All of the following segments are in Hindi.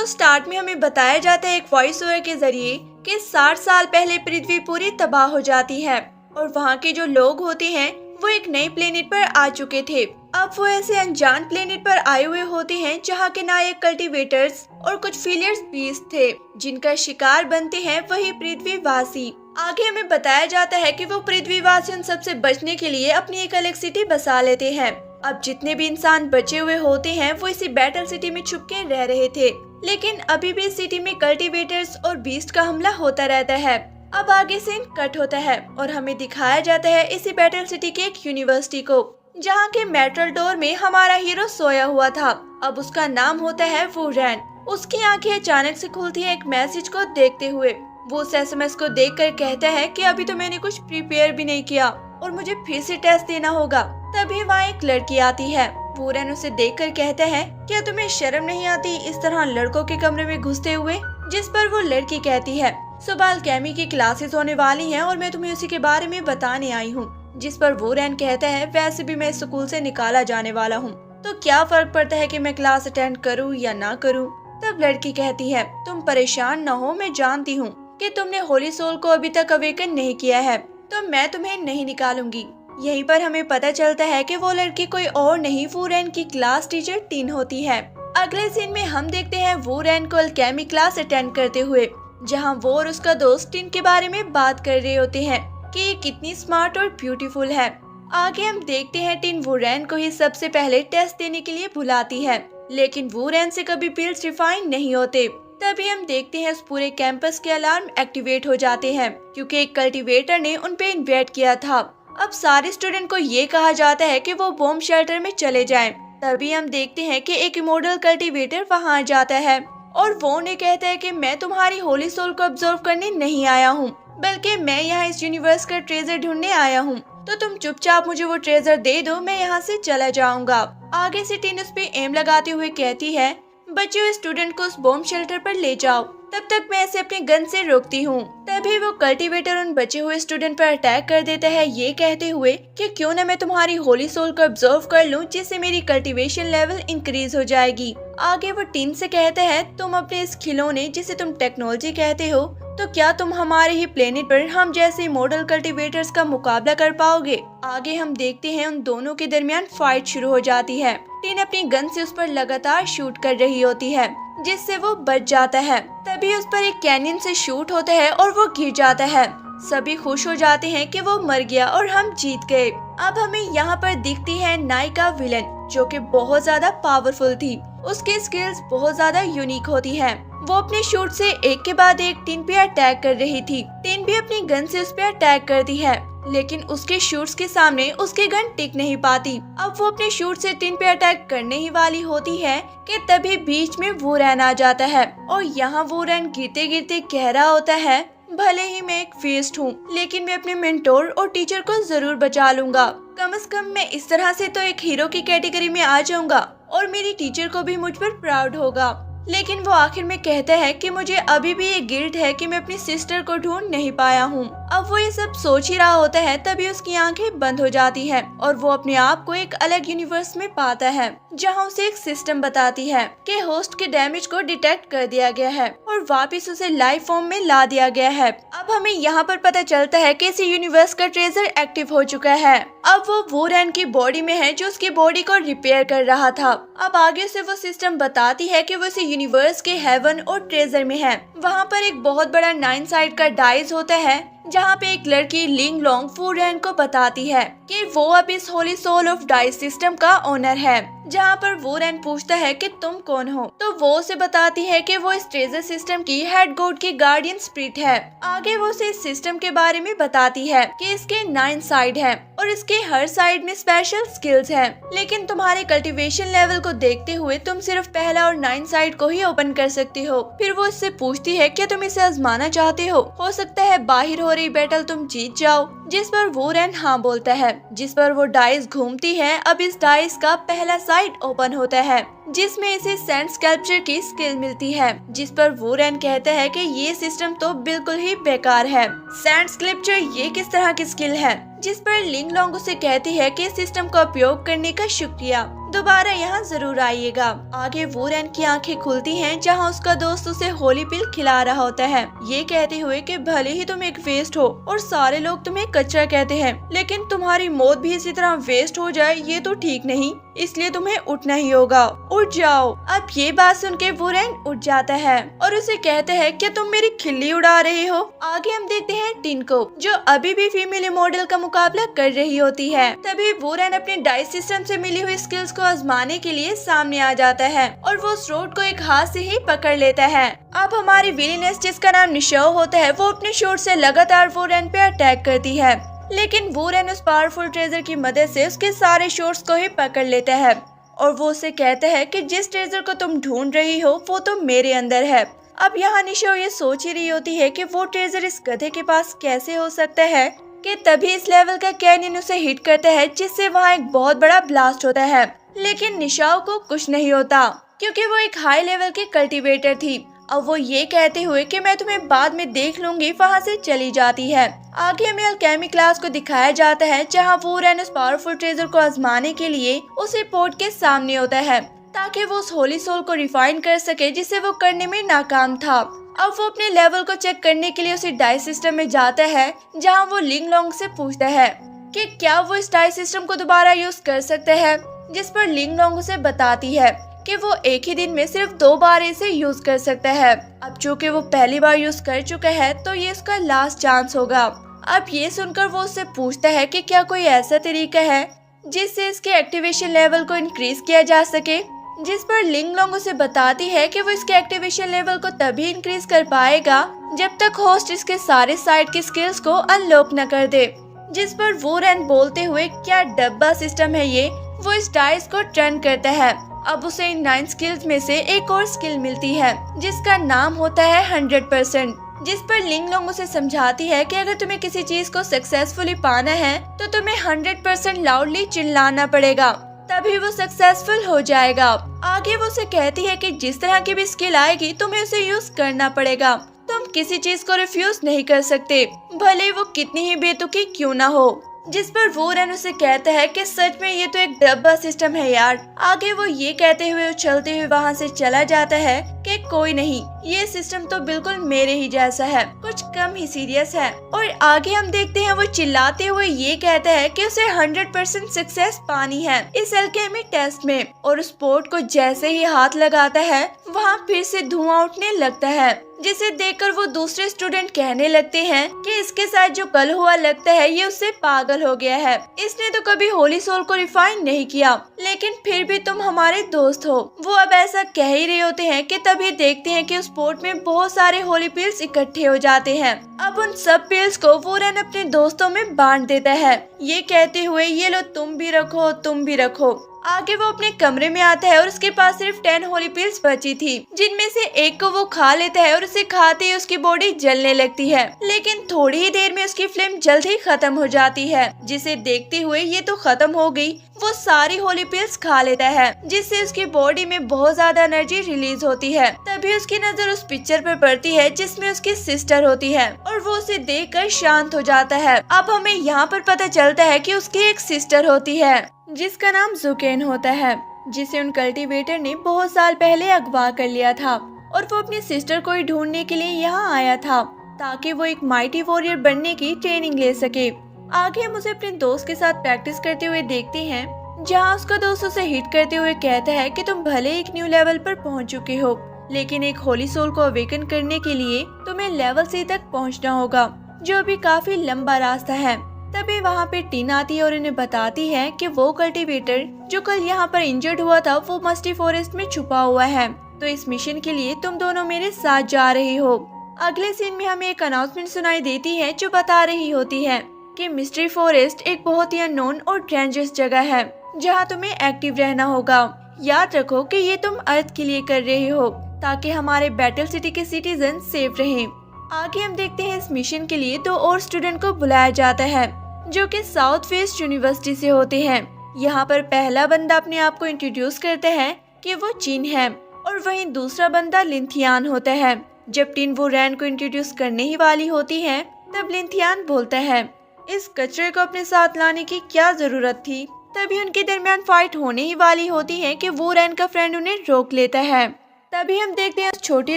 तो स्टार्ट में हमें बताया जाता है एक वॉइस ओवर के जरिए कि 60 साल पहले पृथ्वी पूरी तबाह हो जाती है और वहाँ के जो लोग होते हैं वो एक नए प्लेनेट पर आ चुके थे। अब वो ऐसे अनजान प्लेनेट पर आए हुए होते हैं जहाँ के नायक कल्टीवेटर्स और कुछ फेलियर्स बीस्ट थे जिनका शिकार बनते हैं वही पृथ्वीवासी। आगे हमें बताया जाता है कि वो पृथ्वीवासी उन सबसे बचने के लिए अपनी एक अलग सिटी बसा लेते हैं। अब जितने भी इंसान बचे हुए होते हैं वो इसी बैटल सिटी में छुप के रह रहे थे, लेकिन अभी भी सिटी में कल्टीवेटर्स और बीस्ट का हमला होता रहता है। अब आगे सीन कट होता है और हमें दिखाया जाता है इसी बैटल सिटी के एक यूनिवर्सिटी को जहाँ के मेटल डोर में हमारा हीरो सोया हुआ था। अब उसका नाम होता है वोरैन। उसकी आंखें अचानक से खुलती है एक मैसेज को देखते हुए। वो उस एसएमएस को देखकर कहता है कि अभी तो मैंने कुछ प्रिपेयर भी नहीं किया और मुझे फिर से टेस्ट देना होगा। तभी वहाँ एक लड़की आती है। वोरैन उसे देखकर कहता है क्या तुम्हें शर्म नहीं आती इस तरह लड़कों के कमरे में घुसते हुए? जिस पर वो लड़की कहती है सुबह अलकेमी की क्लासेस होने वाली हैं और मैं तुम्हें उसी के बारे में बताने आई हूँ। जिस पर वोरैन कहता है वैसे भी मैं स्कूल से निकाला जाने वाला हूँ तो क्या फर्क पड़ता है कि मैं क्लास अटेंड करूँ या ना करूँ। तब लड़की कहती है तुम परेशान न हो, मैं जानती हूँ कि तुमने होली सोल को अभी तक अवेकन नहीं किया है तो मैं तुम्हें नहीं निकालूंगी। यहीं पर हमें पता चलता है कि वो लड़की कोई और नहीं वोरैन की क्लास टीचर टिन होती है। अगले सीन में हम देखते हैं वोरैन को अलकेमी क्लास अटेंड करते हुए जहां वो और उसका दोस्त टिन के बारे में बात कर रहे होते हैं कि ये कितनी स्मार्ट और ब्यूटीफुल है। आगे हम देखते हैं टिन वोरैन को ही सबसे पहले टेस्ट देने के लिए बुलाती है, लेकिन वोरैन से कभी पिल्स रिफाइन नहीं होते। तभी हम देखते हैं उस पूरे कैंपस के अलार्म एक्टिवेट हो जाते हैं क्योंकि एक कल्टीवेटर ने उन पे इन्वेट किया था। अब सारे स्टूडेंट को ये कहा जाता है कि वो बॉम्ब शेल्टर में चले जाएं। तभी हम देखते हैं कि एक इमोर्टल कल्टीवेटर वहां आ जाता है और वो उन्हें कहता है कि मैं तुम्हारी होली सोल को ऑब्जर्व करने नहीं आया हूँ, बल्कि मैं यहाँ इस यूनिवर्स का ट्रेजर ढूंढने आया हूँ। तो तुम चुपचाप मुझे वो ट्रेजर दे दो, मैं यहाँ से चला जाऊंगा। आगे से टिन उस पे एम लगाते हुए कहती है बच्चों स्टूडेंट को उस बॉम्ब शेल्टर पर ले जाओ, तब तक मैं इसे अपने गन से रोकती हूँ। तभी वो कल्टीवेटर उन बचे हुए स्टूडेंट पर अटैक कर देता है ये कहते हुए कि क्यों न मैं तुम्हारी होली सोल को ऑब्जर्व कर लूं जिससे मेरी कल्टीवेशन लेवल इंक्रीज हो जाएगी। आगे वो टिन से कहता है तुम अपने इस खिलौने जिसे तुम टेक्नोलॉजी कहते हो तो क्या तुम हमारे ही प्लेनेट पर हम जैसे मॉडल कल्टीवेटर्स का मुकाबला कर पाओगे। आगे हम देखते हैं उन दोनों के दरमियान फाइट शुरू हो जाती है। टिन अपनी गन से उस पर लगातार शूट कर रही होती है जिससे वो बच जाता है। तभी उस पर एक कैनियन से शूट होता है और वो गिर जाता है। सभी खुश हो जाते हैं कि वो मर गया और हम जीत गए। अब हमें यहाँ पर दिखती है नायिका विलन जो कि बहुत ज्यादा पावरफुल थी। उसकी स्किल्स बहुत ज्यादा यूनिक होती हैं। वो अपने शूट से एक के बाद एक टिन पे अटैक कर रही थी। टिन भी अपनी गन से उस पे अटैक करती है, लेकिन उसके शूट्स के सामने उसकी गन टिक नहीं पाती। अब वो अपने शूट से टिन पे अटैक करने ही वाली होती है कि तभी बीच में वोरैन आ जाता है और यहाँ वोरैन गिरते गिरते कह रहा होता है भले ही मैं एक फेस्ट हूँ लेकिन मैं अपने मेंटोर और टीचर को जरूर बचा लूंगा। कम से कम मैं इस तरह से तो एक हीरो की कैटेगरी में आ जाऊंगा और मेरी टीचर को भी मुझ पर प्राउड होगा। लेकिन वो आखिर में कहता है कि मुझे अभी भी ये गिल्ट है कि मैं अपनी सिस्टर को ढूंढ नहीं पाया हूँ। अब वो ये सब सोच ही रहा होता है तभी उसकी आंखें बंद हो जाती हैं और वो अपने आप को एक अलग यूनिवर्स में पाता है जहाँ उसे एक सिस्टम बताती है कि होस्ट के डैमेज को डिटेक्ट कर दिया गया है और वापस उसे लाइव फॉर्म में ला दिया गया है। अब हमें यहाँ पर पता चलता है कि इसी यूनिवर्स का ट्रेजर एक्टिव हो चुका है। अब वो वोरैन की बॉडी में है जो उसकी बॉडी को रिपेयर कर रहा था। अब आगे से वो सिस्टम बताती है कि वो इसी यूनिवर्स के हेवन और ट्रेजर में है। वहाँ पर एक बहुत बड़ा 9 साइड का डाइस होता है जहाँ पे एक लड़की लिंग लोंग वोरैन को बताती है कि वो अब इस wholly sole of this system का ओनर है। जहाँ पर वोरैन पूछता है कि तुम कौन हो तो वो उसे बताती है कि वो इस ट्रेजर सिस्टम की हेड गॉड की गार्डियन स्पिरिट है। आगे वो उसे इस सिस्टम के बारे में बताती है कि इसके 9 साइड है और इसके हर साइड में स्पेशल स्किल्स हैं, लेकिन तुम्हारे कल्टीवेशन लेवल को देखते हुए तुम सिर्फ पहला और 9 साइड को ही ओपन कर सकते हो। फिर वो इससे पूछती है क्या तुम इसे आजमाना चाहते हो सकता है बाहर हो रही बैटल तुम जीत जाओ। जिस पर वोरैन हाँ बोलता है, जिस पर वो डाइस घूमती है। अब इस डाइस का पहला साइड ओपन होता है जिसमें इसे सैंड स्कल्पचर की स्किल मिलती है। जिस पर वोरैन कहता है कि ये सिस्टम तो बिल्कुल ही बेकार है। सैंड स्कल्पचर ये किस तरह की स्किल है? जिस पर लिंग लोंग उसे कहती है कि सिस्टम का उपयोग करने का शुक्रिया। दोबारा यहाँ जरूर आइएगा। आगे वूरेन की आंखें खुलती हैं जहाँ उसका दोस्त उसे होली पिल खिला रहा होता है, ये कहते हुए कि भले ही तुम एक वेस्ट हो और सारे लोग तुम्हें कचरा कहते हैं, लेकिन तुम्हारी मौत भी इसी तरह वेस्ट हो जाए ये तो ठीक नहीं, इसलिए तुम्हें उठना ही होगा, उठ जाओ। अब ये बात सुन के वूरेन उठ जाता है और उसे कहता है क्या तुम मेरी खिल्ली उड़ा रहे हो। आगे हम देखते हैं टिन को, जो अभी भी फीमेल मॉडल का मुकाबला कर रही होती है। तभी वूरेन अपने डाइस सिस्टम से मिली हुई स्किल्स को आजमाने के लिए सामने आ जाता है और वो उस रोड को एक हाथ से ही पकड़ लेता है। अब हमारी विलीनेस जिसका नाम निशाओ होता है वो अपने शॉट से लगातार वूरेन पे अटैक करती है, लेकिन वूरेन उस पावरफुल ट्रेजर की मदद से उसके सारे शॉट्स को ही पकड़ लेता है और वो उसे कहता है कि जिस ट्रेजर को तुम ढूंढ रही हो वो तो मेरे अंदर है। अब यहाँ निशाओ ये सोच ही रही होती है कि वो ट्रेजर इस गधे के पास कैसे हो सकता है कि तभी इस लेवल का कैनियन उसे हिट करता है जिससे वहाँ एक बहुत बड़ा ब्लास्ट होता है, लेकिन निशाओ को कुछ नहीं होता क्योंकि वो एक हाई लेवल की कल्टीवेटर थी। अब वो ये कहते हुए कि मैं तुम्हें बाद में देख लूंगी वहाँ से चली जाती है। आगे हमें अल्केमी क्लास को दिखाया जाता है जहाँ वूरेन उस पावरफुल ट्रेजर को आजमाने के लिए उस रिपोर्ट के सामने होता है ताकि वो उस होली सोल को रिफाइन कर सके जिसे वो करने में नाकाम था। अब वो अपने लेवल को चेक करने के लिए उसी डाइस सिस्टम में जाता है जहाँ वो लिंग लोंग से पूछता है कि क्या वो इस डाइस सिस्टम को दोबारा यूज कर सकते हैं, जिस पर लिंग लोंग उसे बताती है कि वो एक ही दिन में सिर्फ 2 बार इसे यूज कर सकता है। अब चूँकि वो पहली बार यूज कर चुका है तो ये उसका लास्ट चांस होगा। अब ये सुनकर वो उससे पूछता है कि क्या कोई ऐसा तरीका है जिससे इसके एक्टिवेशन लेवल को इंक्रीज किया जा सके, जिस पर लिंग लोंग उसे बताती है कि वो इसके एक्टिवेशन लेवल को तभी इंक्रीज कर पाएगा जब तक होस्ट इसके सारे साइड की स्किल्स को अनलॉक न कर दे। जिस पर वूरेन बोलते हुए क्या डब्बा सिस्टम है ये, वो इस डाइस को टर्न करता है। अब उसे इन 9 स्किल्स में से एक और स्किल मिलती है जिसका नाम होता है 100%, जिस पर लिंग लोंग उसे समझाती है कि अगर तुम्हें किसी चीज को सक्सेसफुली पाना है तो तुम्हें 100% लाउडली चिल्लाना पड़ेगा, तभी वो सक्सेसफुल हो जाएगा। आगे वो उसे कहती है कि जिस तरह की भी स्किल आएगी तुम्हें उसे यूज करना पड़ेगा, तुम किसी चीज को रिफ्यूज नहीं कर सकते भले वो कितनी ही बेतुकी क्यों ना हो। जिस पर वूरेन उसे कहता है कि सच में ये तो एक डब्बा सिस्टम है यार। आगे वो ये कहते हुए उछलते हुए वहाँ से चला जाता है कि कोई नहीं, ये सिस्टम तो बिल्कुल मेरे ही जैसा है, कुछ कम ही सीरियस है। और आगे हम देखते हैं वो चिल्लाते हुए ये कहता है कि उसे 100% सक्सेस पानी है इस अल्केमी टेस्ट में, और उस पोर्ट को जैसे ही हाथ लगाता है वहाँ फिर से धुआं उठने लगता है, जिसे देखकर वो दूसरे स्टूडेंट कहने लगते हैं कि इसके साथ जो कल हुआ लगता है ये उससे पागल हो गया है, इसने तो कभी होली सोल को रिफाइन नहीं किया, लेकिन फिर भी तुम हमारे दोस्त हो। वो अब ऐसा कह ही रहे होते हैं कि तभी देखते हैं कि उस पोर्ट में बहुत सारे होली पिल्स इकट्ठे हो जाते हैं। अब उन सब पिल्स को वूरेन अपने दोस्तों में बांट देता है, ये कहते हुए ये लो तुम भी रखो तुम भी रखो। आगे वो अपने कमरे में आता है और उसके पास सिर्फ 10 होली पिल्स बची थी, जिनमें से एक को वो खा लेता है और उसे खाते ही उसकी बॉडी जलने लगती है, लेकिन थोड़ी ही देर में उसकी फ्लेम जल्द ही खत्म हो जाती है, जिसे देखते हुए ये तो खत्म हो गई। वो सारी होली पिल्स खा लेता है जिससे उसकी बॉडी में बहुत ज्यादा एनर्जी रिलीज होती है। तभी उसकी नजर उस पिक्चर पर पड़ती है जिसमें उसकी सिस्टर होती है और वो उसे देखकर शांत हो जाता है। अब हमें यहाँ पर पता चलता है कि उसकी एक सिस्टर होती है जिसका नाम जुकेन होता है, जिसे उन कल्टीवेटर ने बहुत साल पहले अगवा कर लिया था और वो अपनी सिस्टर को ही ढूंढने के लिए यहाँ आया था ताकि वो एक माइटी वॉरियर बनने की ट्रेनिंग ले सके। आगे हम उसे अपने दोस्त के साथ प्रैक्टिस करते हुए देखते हैं जहाँ उसका दोस्त उसे हिट करते हुए कहता है कि तुम भले एक न्यू लेवल पर पहुँच चुके हो, लेकिन एक होली सोल को अवेकन करने के लिए तुम्हें लेवल 3 तक पहुँचना होगा, जो भी काफी लंबा रास्ता है। तभी वहाँ पे टीन आती है और इन्हें बताती है कि वो कल्टीवेटर जो कल यहाँ पर इंजर्ड हुआ था वो मस्टी फॉरेस्ट में छुपा हुआ है, तो इस मिशन के लिए तुम दोनों मेरे साथ जा रही हो। अगले सीन में हमें एक अनाउंसमेंट सुनाई देती है जो बता रही होती है कि मिस्ट्री फॉरेस्ट एक बहुत ही अननोन और डेंजरस जगह है जहाँ तुम्हें एक्टिव रहना होगा। याद रखो कि ये तुम अर्थ के लिए कर रहे हो ताकि हमारे बैटल सिटी के सिटीजन सेफ रहें। आगे हम देखते हैं इस मिशन के लिए 2 और स्टूडेंट को बुलाया जाता है जो कि साउथ वेस्ट यूनिवर्सिटी से होते हैं। यहाँ पर पहला बंदा अपने आप को इंट्रोड्यूस करता है कि वो चीन है और वहीं दूसरा बंदा लिंथियान होता है। जब टीन वूरेन को इंट्रोड्यूस करने ही वाली होती है तब लिंथियान बोलता है, इस कचरे को अपने साथ लाने की क्या जरूरत थी, तभी उनके दरमियान फाइट होने ही वाली होती है कि वोरेन का फ्रेंड उन्हें रोक लेता है। तभी हम देखते हैं उस छोटी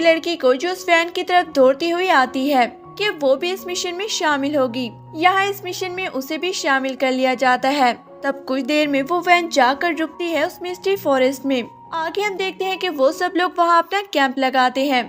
लड़की को जो उस फैन की तरफ दौड़ती हुई आती है कि वो भी इस मिशन में शामिल होगी। यहाँ इस मिशन में उसे भी शामिल कर लिया जाता है। तब कुछ देर में वो वैन जाकर रुकती है उस मिस्टी फॉरेस्ट में। आगे हम देखते हैं कि वो सब लोग वहाँ अपना कैंप लगाते हैं,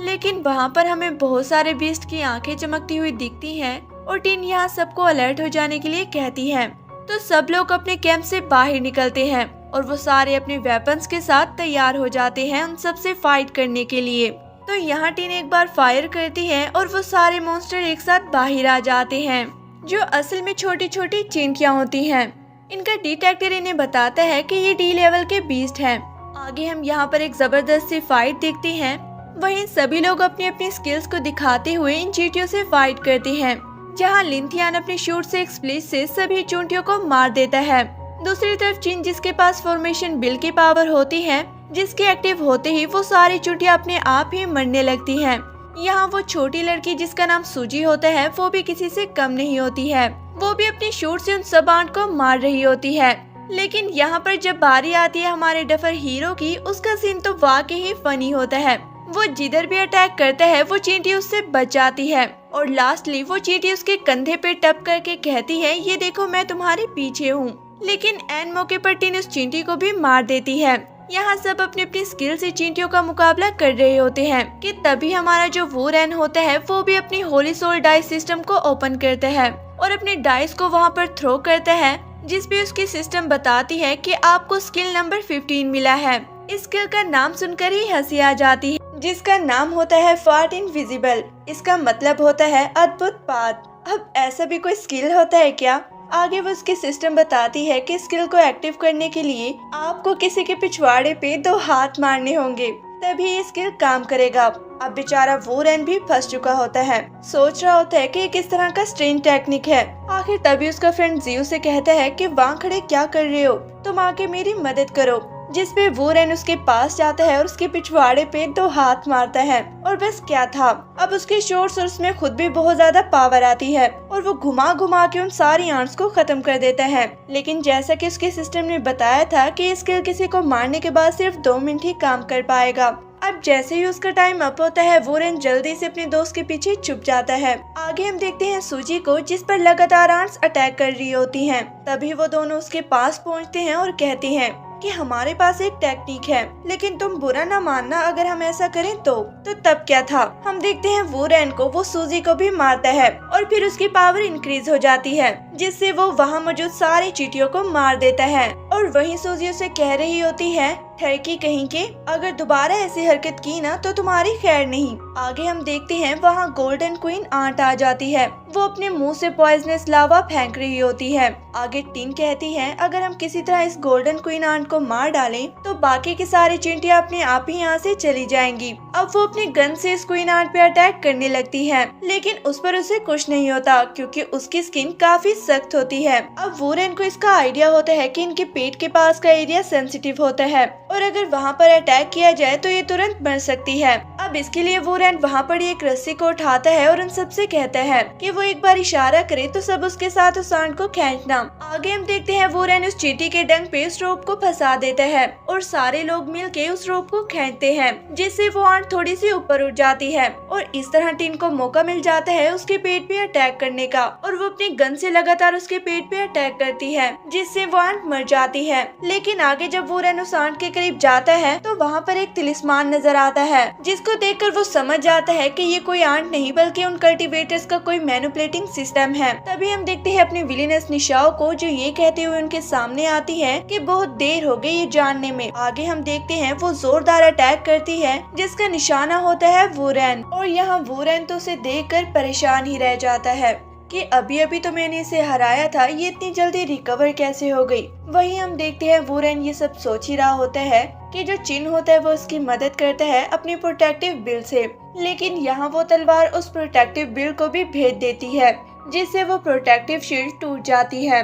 लेकिन वहाँ पर हमें बहुत सारे बीस्ट की आंखें चमकती हुई दिखती हैं और टिन यहाँ सबको अलर्ट हो जाने के लिए कहती है। तो सब लोग अपने कैंप से बाहर निकलते हैं और वो सारे अपने वेपन्स के साथ तैयार हो जाते हैं उन सब से फाइट करने के लिए। तो यहाँ टिन एक बार फायर करती है और वो सारे मॉन्स्टर एक साथ बाहर आ जाते हैं, जो असल में छोटी छोटी चींटियाँ होती हैं। इनका डिटेक्टर इन्हें बताता है कि ये डी लेवल के बीस्ट हैं। आगे हम यहाँ पर एक जबरदस्त सी फाइट देखते हैं। वहीं सभी लोग अपनी अपनी स्किल्स को दिखाते हुए इन चींटियों से फाइट करते हैं, जहाँ लिंथियान अपने शूट से एक्सप्लिस से सभी चींटियों को मार देता है। दूसरी तरफ चिन, जिसके पास फॉर्मेशन बिल की पावर होती है, जिसके एक्टिव होते ही वो सारी चींटियां अपने आप ही मरने लगती हैं। यहाँ वो छोटी लड़की जिसका नाम सूजी होता है, वो भी किसी से कम नहीं होती है। वो भी अपनी शूट से उन सब आंट को मार रही होती है। लेकिन यहाँ पर जब बारी आती है हमारे डफर हीरो की, उसका सीन तो वाकई ही फनी होता है। वो जिधर भी अटैक करता है वो चींटी उससे बच जाती है और लास्टली वो चींटी उसके कंधे पे टप करके कहती है, ये देखो मैं तुम्हारे पीछे हूँ। लेकिन एन मौके पर टिन उस चींटी को भी मार देती है। यहाँ सब अपनी अपनी स्किल से चींटियों का मुकाबला कर रहे होते हैं कि तभी हमारा जो वोरेन होता है वो भी अपनी होली सोल डाइस सिस्टम को ओपन करता है और अपने डाइस को वहाँ पर थ्रो करता है, जिसपे उसकी सिस्टम बताती है कि आपको स्किल नंबर 15 मिला है। इस स्किल का नाम सुनकर ही हंसी आ जाती है, जिसका नाम होता है फार्ट इनविजिबल। इसका मतलब होता है अद्भुत बात। अब ऐसा भी कोई स्किल होता है क्या? आगे वो उसकी सिस्टम बताती है कि स्किल को एक्टिव करने के लिए आपको किसी के पिछवाड़े पे 2 हाथ मारने होंगे, तभी ये स्किल काम करेगा। अब बेचारा वोरेन भी फंस चुका होता है, सोच रहा होता है कि ये किस तरह का स्ट्रेन टेक्निक है। आखिर तभी उसका फ्रेंड जियो से कहता है कि वहाँ खड़े क्या कर रहे हो, तुम आके मेरी मदद करो। जिसपे वोरेन उसके पास जाता है और उसके पिछवाड़े पे 2 हाथ मारता है और बस क्या था, अब उसके शॉट्स और उसमें खुद भी बहुत ज्यादा पावर आती है और वो घुमा घुमा के उन सारी आंट्स को खत्म कर देता है। लेकिन जैसा कि उसके सिस्टम ने बताया था कि स्किल किसी को मारने के बाद सिर्फ 2 मिनट ही काम कर पाएगा। अब जैसे ही उसका टाइम अप होता है वोरेन जल्दी से अपने दोस्त के पीछे छुप जाता है। आगे हम देखते हैं सूजी को, जिस पर लगातार आंट्स अटैक कर रही होती हैं। तभी वो दोनों उसके पास पहुंचते हैं और कहते हैं कि हमारे पास एक टेक्निक है, लेकिन तुम बुरा ना मानना अगर हम ऐसा करें तो तब क्या था, हम देखते हैं वोरेन को वो सूजी को भी मारता है और फिर उसकी पावर इंक्रीज हो जाती है, जिससे वो वहाँ मौजूद सारी चींटियों को मार देता है। और वहीं सूजी उसे कह रही होती है, ठरकी कहीं के, अगर दोबारा ऐसी हरकत की ना तो तुम्हारी खैर नहीं। आगे हम देखते हैं वहाँ गोल्डन क्वीन आंट आ जाती है। वो अपने मुंह से पॉइजनस लावा फेंक रही होती है। आगे टिन कहती है, अगर हम किसी तरह इस गोल्डन क्वीन आंट को मार डालें तो बाकी की सारी चींटियां अपने आप ही यहाँ से चली जाएंगी। अब वो अपने गन से इस क्वीन आंट पे अटैक करने लगती है, लेकिन उस पर उसे कुछ नहीं होता क्योंकि उसकी स्किन काफी सख्त होती है। अब वोरेन को इसका आइडिया होता है कि इनके पेट के पास का एरिया सेंसिटिव होता है और अगर वहाँ पर अटैक किया जाए तो ये तुरंत मर सकती है। अब इसके लिए वोरेन वहाँ पर एक रस्सी को उठाता है और उन सबसे कहता है कि वो एक बार इशारा करे तो सब उसके साथ उस आंट को खींचना। आगे हम देखते हैं वोरेन उस चींटी के डंक पे उस रोप को फंसा देता है और सारे लोग मिलके उस रोप को खींचते हैं, जिससे वो आंट थोड़ी सी ऊपर उठ जाती है और इस तरह टिन को मौका मिल जाता है उसके पेट पे अटैक करने का और वो अपनी गन से लगातार उसके पेट पे अटैक करती है, जिससे वो आंट मर जाती है। लेकिन आगे जब वोरेन उस आंट के करीब जाता है तो वहाँ पर एक तिलिस्मान नजर आता है, जिसको देखकर वो समझ जाता है कि ये कोई आंट नहीं बल्कि उन कल्टीवेटर्स का कोई मैनिपुलेटिंग सिस्टम है। तभी हम देखते हैं अपनी विलेनस निशाओ को, जो ये कहते हुए उनके सामने आती है कि बहुत देर हो गई ये जानने में। आगे हम देखते हैं वो जोरदार अटैक करती है जिसका निशाना होता है वोरेन और यहाँ वोरेन तो उसे देखकर परेशान ही रह जाता है कि अभी अभी तो मैंने इसे हराया था, ये इतनी जल्दी रिकवर कैसे हो गई। वहीं हम देखते हैं वोरेन ये सब सोच ही रहा होता है कि जो चिन होता है वो उसकी मदद करता है अपनी प्रोटेक्टिव बिल से, लेकिन यहाँ वो तलवार उस प्रोटेक्टिव बिल को भी भेज देती है, जिससे वो प्रोटेक्टिव शील्ड टूट जाती है।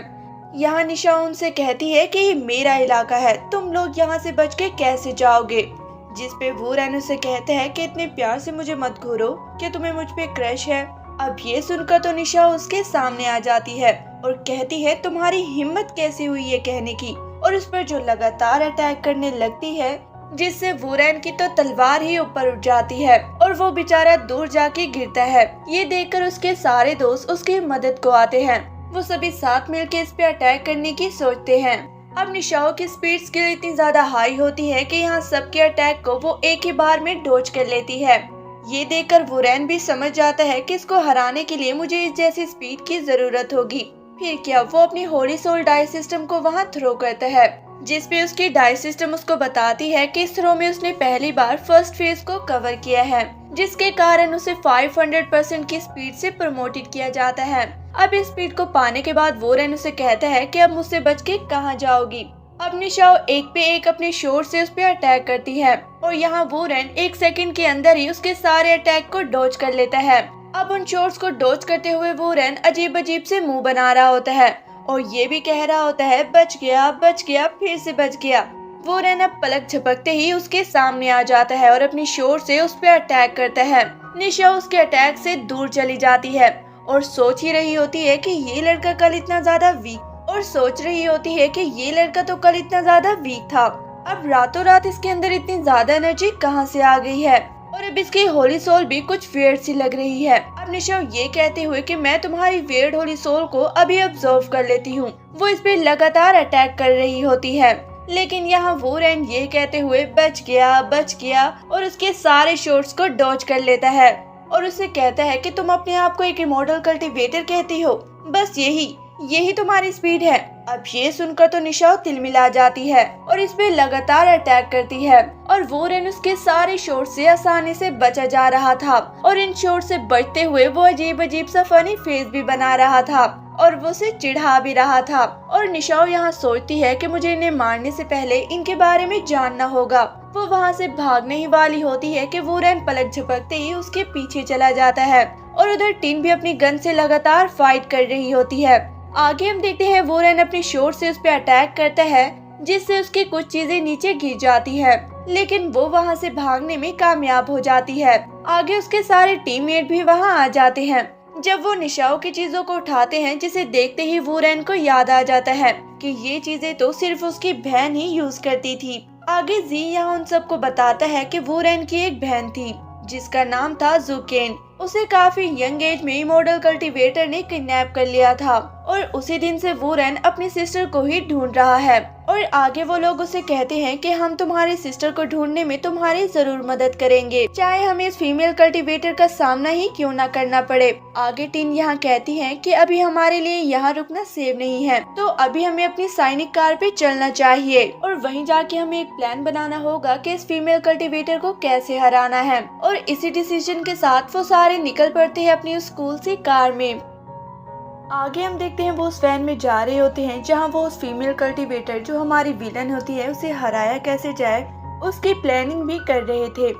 यहाँ निशा उनसे कहती है कि ये मेरा इलाका है, तुम लोग यहाँ से बच के कैसे जाओगे, जिसपे वोरेन उसे कहते हैं कि इतने प्यार से मुझे मत घूरो, क्या तुम्हें मुझ पे क्रश है। अब ये सुनकर तो निशा उसके सामने आ जाती है और कहती है तुम्हारी हिम्मत कैसे हुई ये कहने की, और उस पर जो लगातार अटैक करने लगती है, जिससे वुरेन की तो तलवार ही ऊपर उठ जाती है और वो बेचारा दूर जाके गिरता है। ये देखकर उसके सारे दोस्त उसकी मदद को आते हैं। वो सभी साथ मिलकर इस पे अटैक करने की सोचते हैं। अब निशाओ की स्पीड स्किल इतनी ज्यादा हाई होती है कि यहाँ सबके अटैक को वो एक ही बार में डॉज कर लेती है। ये देखकर वुरेन भी समझ जाता है कि इसको हराने के लिए मुझे इस जैसी स्पीड की जरूरत होगी। फिर क्या, वो अपनी होली सोल डाई सिस्टम को वहाँ थ्रो करता है, जिसपे उसकी डाई सिस्टम उसको बताती है कि इस थ्रो में उसने पहली बार फर्स्ट फेज को कवर किया है, जिसके कारण उसे 500% की स्पीड से प्रमोटेड किया जाता है। अब इस स्पीड को पाने के बाद वोरेन उसे कहता है कि अब मुझसे बच के कहाँ जाओगी। अब निशाओ एक पे एक अपने शॉट से उस पे अटैक करती है और यहाँ वोरेन 1 सेकंड के अंदर ही उसके सारे अटैक को डॉज कर लेता है। अब उन शॉट्स को डॉज करते हुए वोरेन अजीब अजीब से मुंह बना रहा होता है और ये भी कह रहा होता है बच गया, फिर से बच गया। वोरेन अब पलक झपकते ही उसके सामने आ जाता है और अपनी शॉट से उस पे अटैक करता है। निशा उसके अटैक से दूर चली जाती है और सोच ही रही होती है कि ये लड़का कल इतना ज्यादा वीक था। अब रातों रात इसके अंदर इतनी ज्यादा एनर्जी कहाँ से आ गई है और अब इसकी होली सोल भी कुछ वियर्ड सी लग रही है। अब निशा ये कहते हुए कि मैं तुम्हारी वियर्ड होली सोल को अभी ऑब्जर्व कर लेती हूँ। वो इस पे लगातार अटैक कर रही होती है, लेकिन यहाँ वोरेन ये कहते हुए बच गया और उसके सारे शॉट्स को डॉज कर लेता है और उसे कहता है कि तुम अपने आप को एक इमॉर्टल कल्टीवेटर कहती हो, बस यही तुम्हारी स्पीड है। अब ये सुनकर तो निशा तिलमिला जाती है और इस पे लगातार अटैक करती है और वोरेन उसके सारे शॉट से आसानी से बचा जा रहा था और इन शॉट से बचते हुए वो अजीब सा फनी फेस भी बना रहा था और वो उसे चिढ़ा भी रहा था। और निशा यहाँ सोचती है कि मुझे इन्हें मारने से पहले इनके बारे में जानना होगा। वो वहाँ से भागने ही वाली होती है कि वोरेन पलक झपकते ही उसके पीछे चला जाता है और उधर टिन भी अपनी गन से लगातार फाइट कर रही होती है। आगे हम देखते हैं वोरेन अपनी शॉट से उस पर अटैक करता है, जिससे उसकी कुछ चीजें नीचे गिर जाती है, लेकिन वो वहाँ से भागने में कामयाब हो जाती है। आगे उसके सारे टीममेट भी वहाँ आ जाते हैं। जब वो निशाओं की चीजों को उठाते हैं, जिसे देखते ही वोरेन को याद आ जाता है कि ये चीजें तो सिर्फ उसकी बहन ही यूज करती थी। आगे जी यहाँ उन सबको बताता है कि वोरेन की एक बहन थी जिसका नाम था जुकेन। उसे काफी यंग एज में इमॉर्टल कल्टीवेटर ने किडनैप कर लिया था और उसी दिन से वोरेन अपनी सिस्टर को ही ढूंढ रहा है। और आगे वो लोग उसे कहते हैं कि हम तुम्हारी सिस्टर को ढूंढने में तुम्हारी जरूर मदद करेंगे, चाहे हमें इस फीमेल कल्टीवेटर का सामना ही क्यों ना करना पड़े। आगे टीन यहाँ कहती है कि अभी हमारे लिए यहाँ रुकना सेफ नहीं है, तो अभी हमें अपनी सैनिक कार पे चलना चाहिए और वहीं जाके हमें एक प्लान बनाना होगा कि इस फीमेल कल्टीवेटर को कैसे हराना है। और इसी डिसीजन के साथ वो सारे निकल पड़ते हैं अपनी स्कूल से कार में। आगे हम देखते हैं वो उस वैन में जा रहे होते हैं जहां वो उस फीमेल कल्टीवेटर जो हमारी विलन होती है उसे हराया कैसे जाए उसकी प्लानिंग भी कर रहे थे।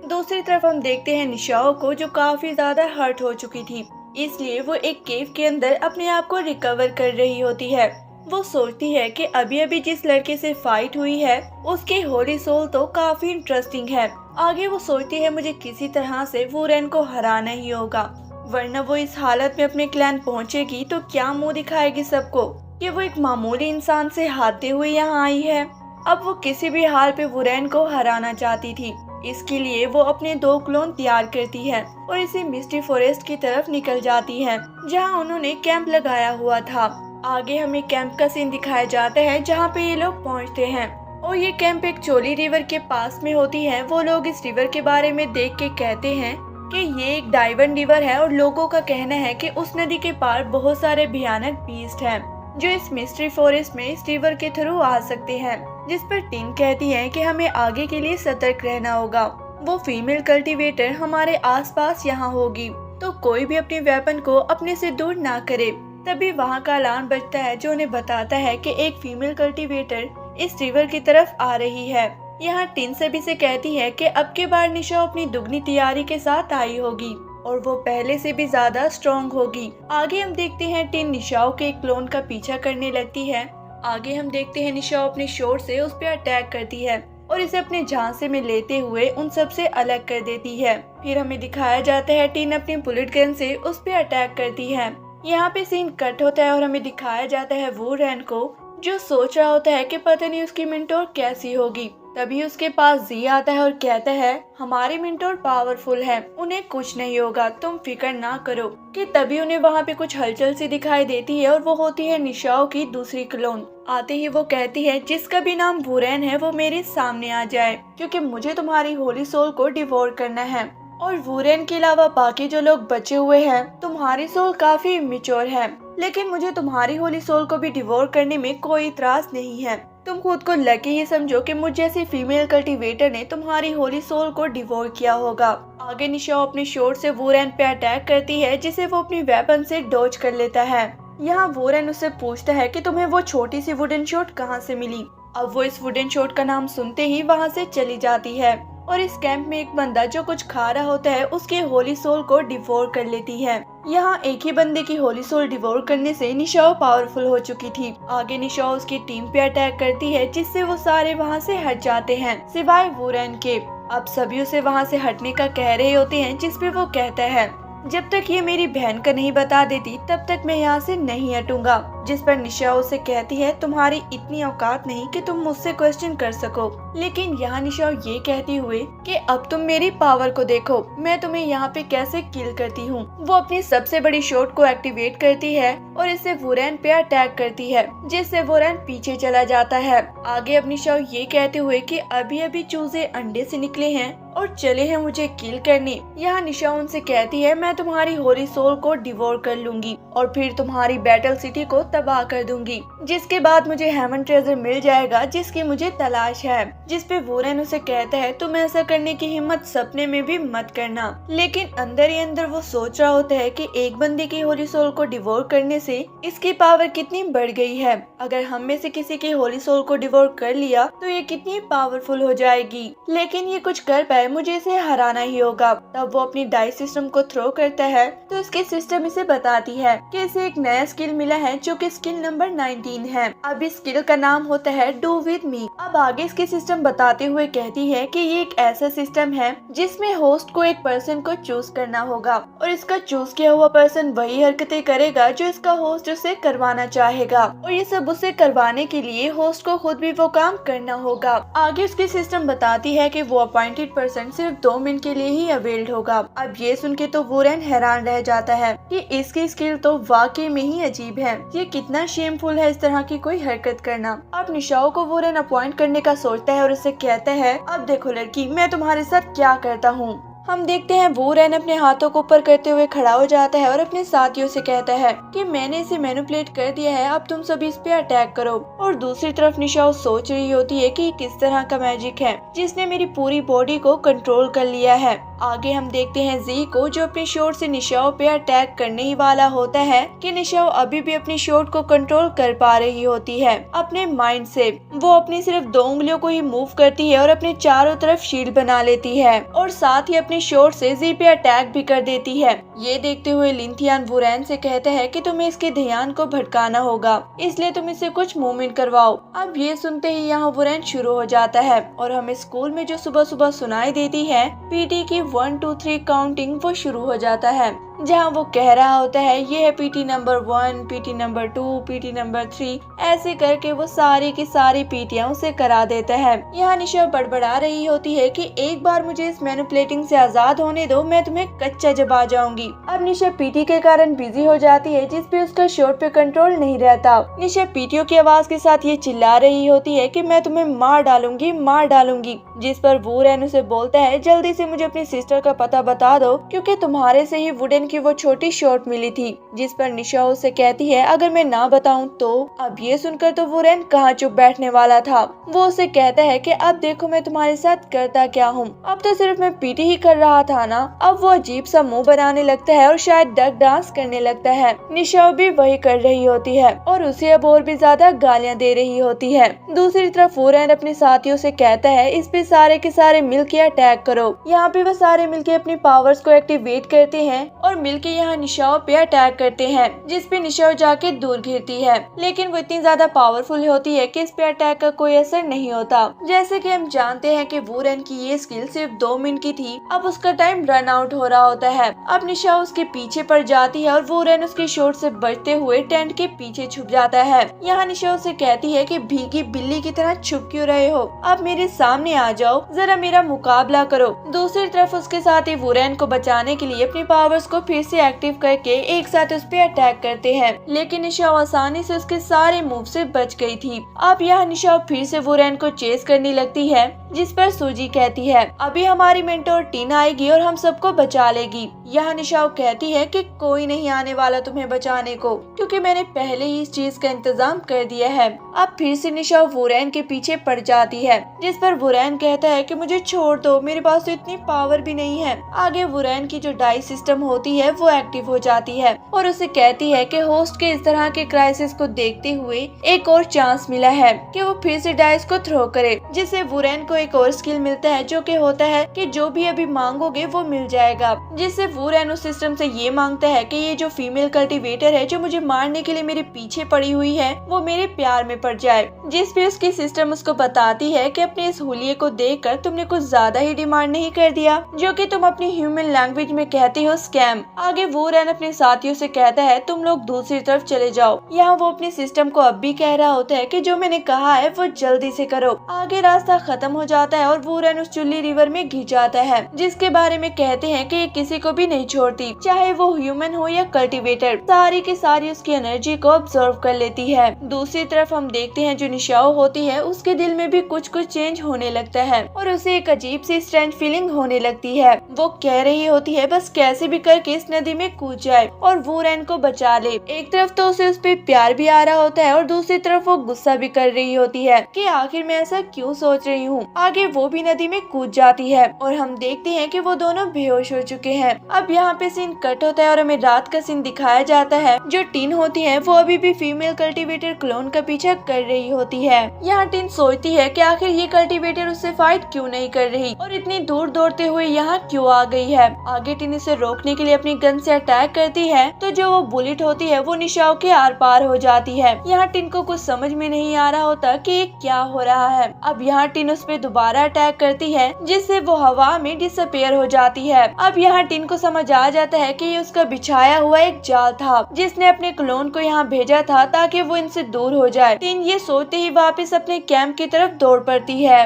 दूसरी तरफ हम देखते हैं निशाओ को जो काफी ज्यादा हर्ट हो चुकी थी, इसलिए वो एक केव के अंदर अपने आप को रिकवर कर रही होती है। वो सोचती है कि अभी अभी जिस लड़के से फाइट हुई है उसकी होली सोल तो काफी इंटरेस्टिंग है। आगे वो सोचती है मुझे किसी तरह से वोरेन को हराना ही होगा, वरना वो इस हालत में अपने क्लैन पहुंचेगी तो क्या मुंह दिखाएगी सबको कि वो एक मामूली इंसान से हारते हुए यहाँ आई है। अब वो किसी भी हाल पे वोरेन को हराना चाहती थी, इसके लिए वो अपने 2 क्लोन तैयार करती है और इसी मिस्टी फॉरेस्ट की तरफ निकल जाती है जहाँ उन्होंने कैंप लगाया हुआ था। आगे हमें कैंप का सीन दिखाया जाता है जहाँ पे ये लोग पहुँचते हैं और ये कैंप एक चोली रिवर के पास में होती है। वो लोग इस रिवर के बारे में देख के कहते हैं कि ये एक डाइवर्न रिवर है और लोगों का कहना है कि उस नदी के पार बहुत सारे भयानक बीस्ट हैं जो इस मिस्ट्री फॉरेस्ट में इस रिवर के थ्रू आ सकते हैं, जिस पर टिन कहती है कि हमें आगे के लिए सतर्क रहना होगा। वो फीमेल कल्टीवेटर हमारे आसपास यहाँ होगी तो कोई भी अपने वेपन को अपने से दूर ना करे। तभी वहाँ का अलार्म बजता है जो उन्हें बताता है कि एक फीमेल कल्टीवेटर इस रिवर की तरफ आ रही है। यहाँ टिन सभी से कहती है कि अब के बार निशा अपनी दुगनी तैयारी के साथ आई होगी और वो पहले से भी ज्यादा स्ट्रॉन्ग होगी। आगे हम देखते हैं टिन निशाओ के एक क्लोन का पीछा करने लगती है। आगे हम देखते हैं निशाओ अपने शॉट से उस पर अटैक करती है और इसे अपने झांसे में लेते हुए उन सब से अलग कर देती है। फिर हमें दिखाया जाता है टिन अपनी बुलेट गन से उस पर अटैक करती है यहाँ पे सीन कट होता है और हमें दिखाया जाता है वो रैन को जो सोच रहा होता है कि पता नहीं उसकी मेंटोर कैसी होगी। तभी उसके पास जी आता है और कहता है हमारी मेंटोर पावरफुल है, उन्हें कुछ नहीं होगा, तुम फिक्र ना करो। कि तभी उन्हें वहाँ पे कुछ हलचल सी दिखाई देती है और वो होती है निशाओ की दूसरी क्लोन। आते ही वो कहती है जिसका भी नाम वुरेन है वो मेरे सामने आ जाए, क्योंकि मुझे तुम्हारी होली सोल को डिवोर करना है। और वुरेन के अलावा बाकी जो लोग बचे हुए हैं, तुम्हारी सोल काफी इमेच्योर है, लेकिन मुझे तुम्हारी होली सोल को भी डिवोर करने में कोई इतराज नहीं है। तुम खुद को लकी ही समझो कि मुझ जैसी फीमेल कल्टीवेटर ने तुम्हारी होली सोल को डिवोर किया होगा। आगे निशाओ अपने शॉट से वुरेन पे अटैक करती है, जिसे वो अपनी वेपन से डॉज कर लेता है। यहाँ वुरेन उससे पूछता है कि तुम्हें वो छोटी सी वुडन शॉट कहाँ से मिली। अब वो इस वुडन शॉट का नाम सुनते ही वहाँ से चली जाती है और इस कैंप में एक बंदा जो कुछ खा रहा होता है उसके होली सोल को डिवोर कर लेती है। यहाँ एक ही बंदे की होली सोल डिवोर करने से निशाओ पावरफुल हो चुकी थी। आगे निशाओ उसकी टीम पे अटैक करती है, जिससे वो सारे वहाँ से हट जाते हैं सिवाय वुरेन के। अब सभी उसे वहाँ से हटने का कह रहे होते हैं, जिसपे वो कहता है जब तक ये मेरी बहन का नहीं बता देती तब तक मैं यहाँ से नहीं हटूंगा। जिस पर निशाओ उसे कहती है तुम्हारी इतनी औकात नहीं कि तुम मुझसे क्वेश्चन कर सको। लेकिन यहाँ निशाओ ये कहती हुए कि अब तुम मेरी पावर को देखो, मैं तुम्हें यहाँ पे कैसे किल करती हूँ। वो अपनी सबसे बड़ी शॉट को एक्टिवेट करती है और इससे वुरेन पे अटैक करती है, जिससे वुरेन पीछे चला जाता है। आगे अब निशाओ ये कहते हुए कि अभी अभी चूजे अंडे से निकले हैं और चले हैं मुझे किल करने। यहाँ निशाओ उनसे कहती है मैं तुम्हारी होली सोल को डिवोर कर लूंगी और फिर तुम्हारी बैटल सिटी को तबाह कर दूंगी, जिसके बाद मुझे हेवन ट्रेजर मिल जाएगा जिसकी मुझे तलाश है। जिस पे वुरेन उसे कहता है तुम ऐसा करने की हिम्मत सपने में भी मत करना। लेकिन अंदर ही अंदर वो सोच रहा होता है कि एक बंदे की होली सोल को डिवोर करने से इसकी पावर कितनी बढ़ गई है। अगर हम में से किसी की होली सोल को डिवोर कर लिया तो ये कितनी पावरफुल हो जाएगी। लेकिन ये कुछ कर पाए मुझे इसे हराना ही होगा। तब वो अपनी डाइस सिस्टम को थ्रो करता है तो इसकी सिस्टम इसे बताती है कि इसे एक नया स्किल मिला है जो कि स्किल नंबर 19 है। अब इस स्किल का नाम होता है डू विद मी। अब आगे इसकी सिस्टम बताते हुए कहती है कि ये एक ऐसा सिस्टम है जिसमें होस्ट को एक पर्सन को चूज करना होगा और इसका चूज किया हुआ पर्सन वही हरकतें करेगा जो इसका होस्ट उसे करवाना चाहेगा, और ये सब उसे करवाने के लिए होस्ट को खुद भी वो काम करना होगा। आगे उसकी सिस्टम बताती है कि वो अपॉइंटेड पर्सन सिर्फ 2 मिनट के लिए ही अवेल्ड होगा। अब ये सुन के तो वुरेन हैरान रह जाता है कि इसकी स्किल तो वाकई में ही अजीब है, ये कितना शेमफुल है इस तरह की कोई हरकत करना। अब निशाओ को वुरेन अपॉइंट करने का सोचता है और उसे कहता है अब देखो लड़की, मैं तुम्हारे साथ क्या करता हूँ। हम देखते हैं वुरेन अपने हाथों को ऊपर करते हुए खड़ा हो जाता है और अपने साथियों से कहता है कि मैंने इसे मैनिपुलेट कर दिया है, अब तुम सभी इस पे अटैक करो। और दूसरी तरफ निशाओ सोच रही होती है कि किस तरह का मैजिक है जिसने मेरी पूरी बॉडी को कंट्रोल कर लिया है। आगे हम देखते हैं जी को जो अपनी शॉट से निशाओ पे अटैक करने ही वाला होता है कि निशाओ अभी भी अपनी शॉट को कंट्रोल कर पा रही होती है अपने माइंड से। वो अपनी सिर्फ 2 उंगलियों को ही मूव करती है और अपने चारों तरफ शील्ड बना लेती है और साथ ही अपनी शॉट से जी पे अटैक भी कर देती है। ये देखते हुए लिंथियान वुरेन से कहता है कि तुम्हें इसके ध्यान को भटकाना होगा, इसलिए तुम इसे कुछ मूवमेंट करवाओ। अब ये सुनते ही यहाँ वुरेन शुरू हो जाता है और हमें स्कूल में जो सुबह सुबह सुनाई देती है पीटी की 1 2 3 काउंटिंग वो शुरू हो जाता है, जहाँ वो कह रहा होता है ये है PT number 1, PT number 2, PT number 3, ऐसे करके वो सारी की सारी पीटियां उसे करा देता है। यहाँ निशा बड़बड़ा रही होती है कि एक बार मुझे इस मैनिपुलेटिंग से आजाद होने दो, मैं तुम्हें कच्चा जबा जाऊंगी। अब निशा पीटी के कारण बिजी हो जाती है जिस पे उसका शॉट पे कंट्रोल नहीं रहता। निशा पीटीओ की आवाज के साथ ये चिल्ला रही होती है कि मैं तुम्हें मार डालूंगी, मार डालूंगी। जिस पर वुरेन उसे बोलता है जल्दी से मुझे अपनी सिस्टर का पता बता दो क्योंकि तुम्हारे से ही वुडेन की वो छोटी शॉट मिली थी। जिस पर निशा उसे कहती है अगर मैं ना बताऊं तो। अब ये सुनकर तो वुरेन कहाँ चुप बैठने वाला था। वो उसे कहता है कि अब देखो मैं तुम्हारे साथ करता क्या हूँ, अब तो सिर्फ मैं पीटी ही कर रहा था ना। अब वो अजीब सा मुंह बनाने लगता है और शायद डक डांस करने लगता है। निशा भी वही कर रही होती है और उसे अब और भी ज्यादा गालियां दे रही होती है। दूसरी तरफ वुरेन अपने साथियों से कहता है इस पे सारे के सारे मिलके अटैक करो। यहाँ पे वो सारे मिलके अपनी पावर्स को एक्टिवेट करते हैं और मिलके यहाँ निशाओ पे अटैक करते हैं, जिसपे निशाओ जाके दूर गिरती है, लेकिन वो इतनी ज्यादा पावरफुल होती है कि इस पे अटैक का कोई असर नहीं होता। जैसे कि हम जानते हैं कि वूरेन की ये स्किल सिर्फ 2 मिनट की थी, अब उसका टाइम रन आउट हो रहा होता है। अब निशाओ उसके पीछे पड़ जाती है और वूरेन उसके शॉट से बचते हुए टेंट के पीछे छुप जाता है। यहाँ निशाओ से कहती है कि भीगी बिल्ली की तरह छुप क्यों रहे हो, अब मेरे सामने आ जाओ, जरा मेरा मुकाबला करो। दूसरी तरफ उसके साथ ही वूरेन को बचाने के लिए अपनी पावर्स को फिर से एक्टिव करके एक साथ उस पे अटैक करते हैं, लेकिन निशाओ आसानी से उसके सारे मूव से बच गई थी। अब यह निशाओ फिर से वूरेन को चेस करने लगती है, जिस पर सूजी कहती है अभी हमारी मेंटोर टिन आएगी और हम सबको बचा लेगी। यह निशाओ कहती है कि कोई नहीं आने वाला तुम्हें बचाने को, क्योंकि मैंने पहले ही इस चीज का इंतजाम कर दिया है। अब फिर से निशाओ वूरेन के पीछे पड़ जाती है, जिस पर वूरेन कहता है कि मुझे छोड़ दो, मेरे पास तो इतनी पावर भी नहीं है। आगे वूरेन की जो डाइस सिस्टम होती है वो एक्टिव हो जाती है और उसे कहती है कि होस्ट के इस तरह के क्राइसिस को देखते हुए एक और चांस मिला है कि वो फिर से डाइस को थ्रो करे, जिससे वूरेन को एक और स्किल मिलता है जो कि होता है कि जो भी अभी मांगोगे वो मिल जाएगा। जिससे वूरेन उस सिस्टम से ये मांगता है कि ये जो फीमेल कल्टीवेटर है जो मुझे मारने के लिए मेरे पीछे पड़ी हुई है वो मेरे प्यार में पड़ जाए। जिस पे उसकी सिस्टम उसको बताती है कि अपने इस हुलिये को देखकर तुमने कुछ ज्यादा ही डिमांड नहीं कर दिया, जो कि तुम अपनी ह्यूमन लैंग्वेज में कहते हो स्कैम। आगे वूरेन अपने साथियों से कहता है तुम लोग दूसरी तरफ चले जाओ। यहाँ वो अपनी सिस्टम को अब भी कह रहा होता है कि जो मैंने कहा है वो जल्दी से करो। आगे रास्ता खत्म हो जाता है और वूरेन उस चुल्ली रिवर में गिर जाता है, जिसके बारे में कहते हैं कि ये किसी को भी नहीं छोड़ती, चाहे वो ह्यूमन हो या कल्टीवेटर, सारी की सारी उसकी एनर्जी को ऑब्जर्व कर लेती है। दूसरी तरफ हम देखते हैं जो निशाओ होती है उसके दिल में भी कुछ चेंज होने लगता है और उसे एक अजीब सी स्ट्रेंथ फीलिंग होने लगती है। वो कह रही होती है बस कैसे भी करके इस नदी में कूद जाए और वूरेन को बचा ले। एक तरफ तो उसे उस पे प्यार भी आ रहा होता है और दूसरी तरफ वो गुस्सा भी कर रही होती है कि आखिर मैं ऐसा क्यों सोच रही हूँ। आगे वो भी नदी में कूद जाती है और हम देखते हैं कि वो दोनों बेहोश हो चुके हैं। अब यहाँ पे सीन कट होता है और हमें रात का सीन दिखाया जाता है। जो टिन होती है वो अभी भी फीमेल कल्टीवेटर क्लोन का पीछा कर रही होती है। यहाँ टिन सोचती है कि आखिर ये कल्टीवेटर उससे फाइट क्यों नहीं कर रही और इतनी दूर दौड़ते हुए यहाँ क्यों आ गई है। आगे टिन इसे रोकने के लिए अपनी गन से अटैक करती है तो जो वो बुलेट होती है वो निशाओ के आर पार हो जाती है। यहाँ टिन को कुछ समझ में नहीं आ रहा होता कि ये क्या हो रहा है। अब यहाँ टिन उस पे दोबारा अटैक करती है, जिससे वो हवा में डिसअपियर हो जाती है। अब यहाँ टिन को समझ आ जाता है कि ये उसका बिछाया हुआ एक जाल था, जिसने अपने क्लोन को यहाँ भेजा था ताकि वो इनसे दूर हो जाए। टिन ये सोचते ही वापस अपने कैंप की तरफ दौड़ पड़ती है।